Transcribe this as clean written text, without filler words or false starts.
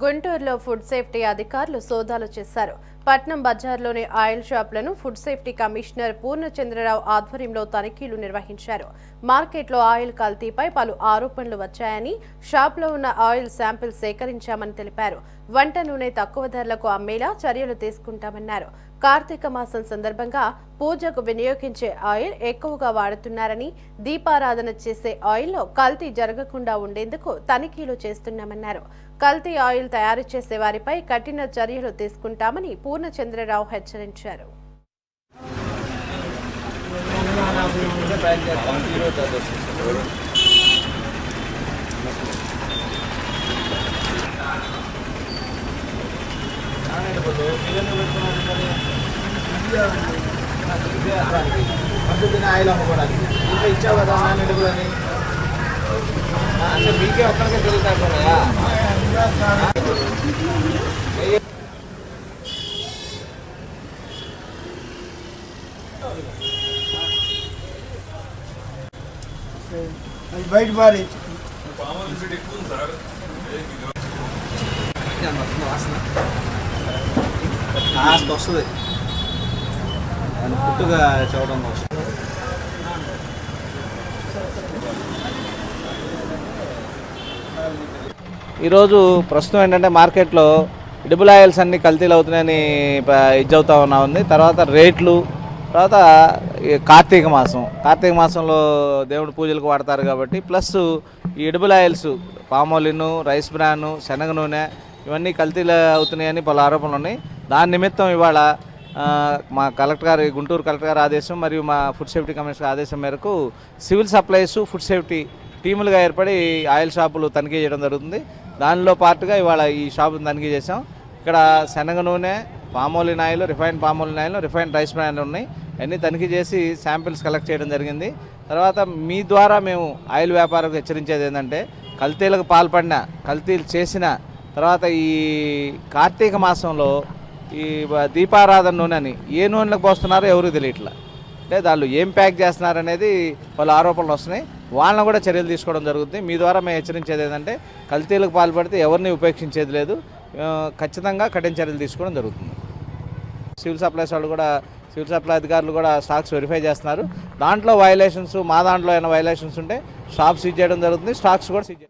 గుంటూరులో food safety అధికారులు సోదాలు చేశారు. పట్నం బజార్లోని ఆయిల్ షాపులను ఫుడ్ సేఫ్టీ కమిషనర్ పూర్ణచంద్రరావు ఆధ్వర్యంలో తనిఖీలు నిర్వహించారు. మార్కెట్లో ఆయిల్ కల్తీపై పలు ఆరోపణలు వచ్చాయని, షాప్లో ఉన్న ఆయిల్ శాంపిల్ సేకరించామని తెలిపారు. వంట నూనె తక్కువ ధరలకు అమ్మేలా చర్యలు తీసుకుంటామన్నారు. కార్తీక మాసం సందర్భంగా పూజకు వినియోగించే ఆయిల్ ఎక్కువగా వాడుతున్నారని, దీపారాధన చేసే ఆయిల్లో కల్తీ జరగకుండా ఉండేందుకు తనిఖీలు చేస్తున్నామన్నారు. కల్తీ ఆయిల్ తయారు చేసే వారిపై కఠిన చర్యలు తీసుకుంటామని పూర్ణచంద్రరావు హెచ్చరించారు. ఆయిల్ అమ్ముకోవడానికి ఇంకా ఇచ్చావు కదా నిడుగులని అంటే మీకే ఒక్కరికే తిరుగుతాయా? బయట పారి వస్తుంది పుట్టుగా చూడడం కోసం. ఈరోజు ప్రస్తుతం ఏంటంటే మార్కెట్లో ఎడిబుల్ ఆయిల్స్ అన్ని కల్తీలు అవుతున్నాయని ఇజ్జవుతా ఉంది. తర్వాత రేట్లు, తర్వాత కార్తీక మాసంలో దేవుడి పూజలకు వాడతారు కాబట్టి, ప్లస్ ఈ edible oils palmolein, rice bran, శనగ నూనె ఇవన్నీ కల్తీలు అవుతున్నాయని పలు ఆరోపణలు ఉన్నాయి. దాని నిమిత్తం ఇవాళ మా గుంటూరు కలెక్టర్ గారి ఆదేశం మరియు మా ఫుడ్ సేఫ్టీ కమిషనర్ ఆదేశం మేరకు సివిల్ సప్లైస్, ఫుడ్ సేఫ్టీ టీములుగా ఏర్పడి ఆయిల్ షాపులు తనిఖీ చేయడం జరుగుతుంది. దానిలో పాటుగా ఇవాళ ఈ షాపును తనిఖీ చేసాం. ఇక్కడ శనగ నూనె, palmolein oil, refined palmolein oil, refined rice bran ఉన్నాయి. అన్నీ తనిఖీ చేసి శాంపిల్స్ కలెక్ట్ చేయడం జరిగింది. తర్వాత మీ ద్వారా మేము ఆయిల్ వ్యాపారకు హెచ్చరించేది ఏంటంటే, కల్తీలు చేసిన తర్వాత ఈ కార్తీక మాసంలో ఈ దీపారాధన నూనె అని ఏ నూనెలకు పోస్తున్నారో ఎవరు తెలియట్లా. అంటే దానిలో ఏం ప్యాక్ చేస్తున్నారు అనేది వాళ్ళ ఆరోపణలు వస్తున్నాయి. వాళ్ళని కూడా చర్యలు తీసుకోవడం జరుగుతుంది. మీ ద్వారా మేము హెచ్చరించేది ఏంటంటే, కల్తీలకు పాల్పడితే ఎవరిని ఉపేక్షించేది లేదు. ఖచ్చితంగా కఠిన చర్యలు తీసుకోవడం జరుగుతుంది. సివిల్ సప్లై అధికారులు కూడా స్టాక్స్ వెరిఫై చేస్తున్నారు. దాంట్లో వైలేషన్స్, మా దాంట్లో ఏమైనా వైలేషన్స్ ఉంటే షాప్ సీజ్ చేయడం జరుగుతుంది. స్టాక్స్ కూడా సీజ్